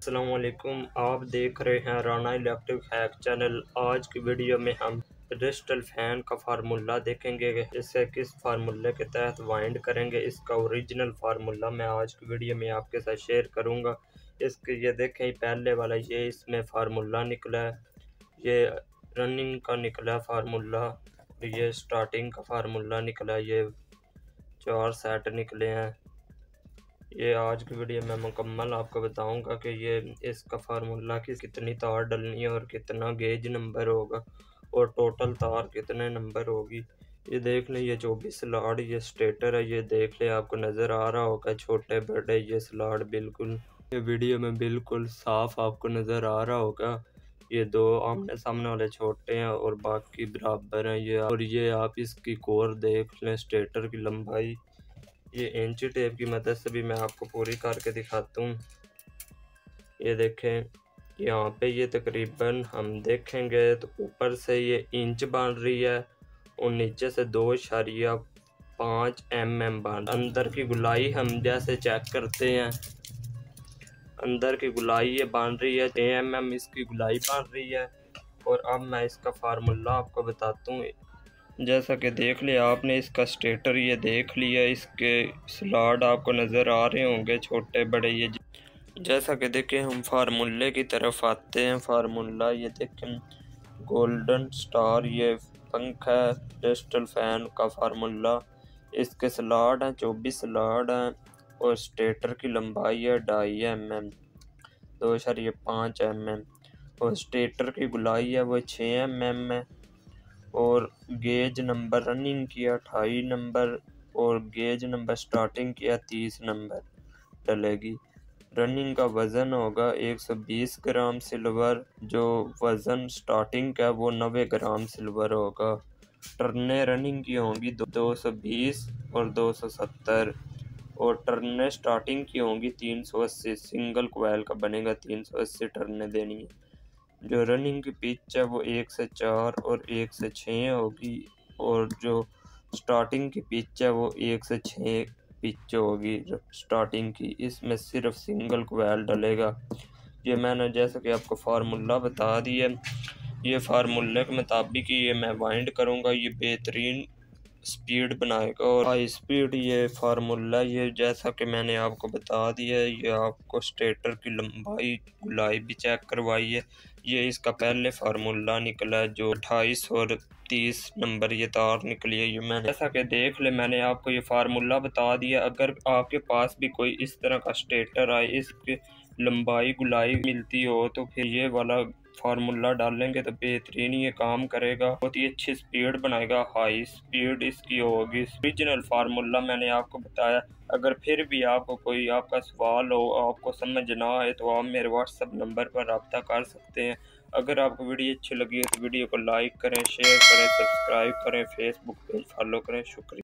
अस्सलामुअलैकुम, आप देख रहे हैं राना इलेक्ट्रिक हैक चैनल। आज की वीडियो में हम क्रिस्टल फैन का फार्मूला देखेंगे। इसे किस फार्मूले के तहत वाइंड करेंगे, इसका ओरिजिनल फार्मूला मैं आज की वीडियो में आपके साथ शेयर करूंगा। इसके ये देखें, पहले वाला ये इसमें फार्मूला निकला है, ये रनिंग का निकला फार्मूला, ये स्टार्टिंग का फार्मूला निकला, ये 4 सेट निकले हैं। ये आज की वीडियो में मुकम्मल आपको बताऊंगा कि ये इसका फार्मूला की कितनी तार डलनी है और कितना गेज नंबर होगा और टोटल तार कितने नंबर होगी। ये देख लें, ये 24 स्लॉट ये स्टेटर है, ये देख लें, आपको नज़र आ रहा होगा छोटे बड़े ये स्लॉट बिल्कुल, ये वीडियो में बिल्कुल साफ आपको नज़र आ रहा होगा। ये दो आमने सामने वाले छोटे हैं और बाकी बराबर हैं ये। और ये आप इसकी कोर देख लें, स्टेटर की लंबाई, ये इंची टेप की मदद से भी मैं आपको पूरी करके दिखाता हूँ। ये देखें, यहाँ पे ये तकरीबन हम देखेंगे तो ऊपर से ये इंच बन रही है और नीचे से 2.5 mm बन। अंदर की गुलाई हम जैसे चेक करते हैं, अंदर की गुलाई ये बन रही है 6 mm इसकी गुलाई बन रही है। और अब मैं इसका फार्मूला आपको बताता हूँ। जैसा कि देख लिया आपने, इसका स्टेटर ये देख लिया, इसके स्लॉट आपको नज़र आ रहे होंगे छोटे बड़े। ये जैसा कि देखें, हम फार्मूले की तरफ आते हैं। फार्मूला ये देखें, गोल्डन स्टार ये पंखा है, क्रिस्टल फैन का फार्मूला। इसके स्लॉट हैं 24 स्लॉट हैं और स्टेटर की लंबाई है 2.5 mm, 2.5 mm और स्टेटर की गुलाई है वो 6 mm है। और गेज नंबर रनिंग किया 28 नंबर और गेज नंबर स्टार्टिंग किया 30 नंबर डलेगी। रनिंग का वज़न होगा 120 ग्राम सिल्वर, जो वज़न स्टार्टिंग का वो 90 ग्राम सिल्वर होगा। टर्ने रनिंग की होंगी 220 और 270 और टर्ने स्टार्टिंग की होंगी 380। सिंगल कोयल का बनेगा, 380 टर्ने देनी है। जो रनिंग की पिच है वो 1 से 4 और 1 से 6 होगी और जो स्टार्टिंग की पिच है वो 1 से 6 पिच होगी स्टार्टिंग की। इसमें सिर्फ सिंगल कोयल डलेगा। ये मैंने जैसा कि आपको फार्मूला बता दिया, ये फार्मूले के मुताबिक ये मैं वाइंड करूँगा, ये बेहतरीन स्पीड बनाएगा और हाई स्पीड। ये फार्मूला ये जैसा कि मैंने आपको बता दिया है, ये आपको स्टेटर की लंबाई गुलाई भी चेक करवाई है। ये इसका पहले फार्मूला निकला है जो 28 और 30 नंबर ये तार निकली है। ये मैंने जैसा कि देख ले, मैंने आपको ये फार्मूला बता दिया। अगर आपके पास भी कोई इस तरह का स्टेटर आए, इसकी लंबाई गुलाई मिलती हो, तो फिर ये वाला फार्मूला डालेंगे तो बेहतरीन ये काम करेगा, बहुत ही अच्छी स्पीड बनाएगा, हाई स्पीड इसकी होगी। ओरिजिनल फार्मूला मैंने आपको बताया। अगर फिर भी आपको कोई आपका सवाल हो, आपको समझ ना आए, तो आप मेरे व्हाट्सएप नंबर पर रब्ता कर सकते हैं। अगर आपको वीडियो अच्छी लगी हो तो वीडियो को लाइक करें, शेयर करें, सब्सक्राइब करें, फेसबुक पेज फॉलो करें। शुक्रिया।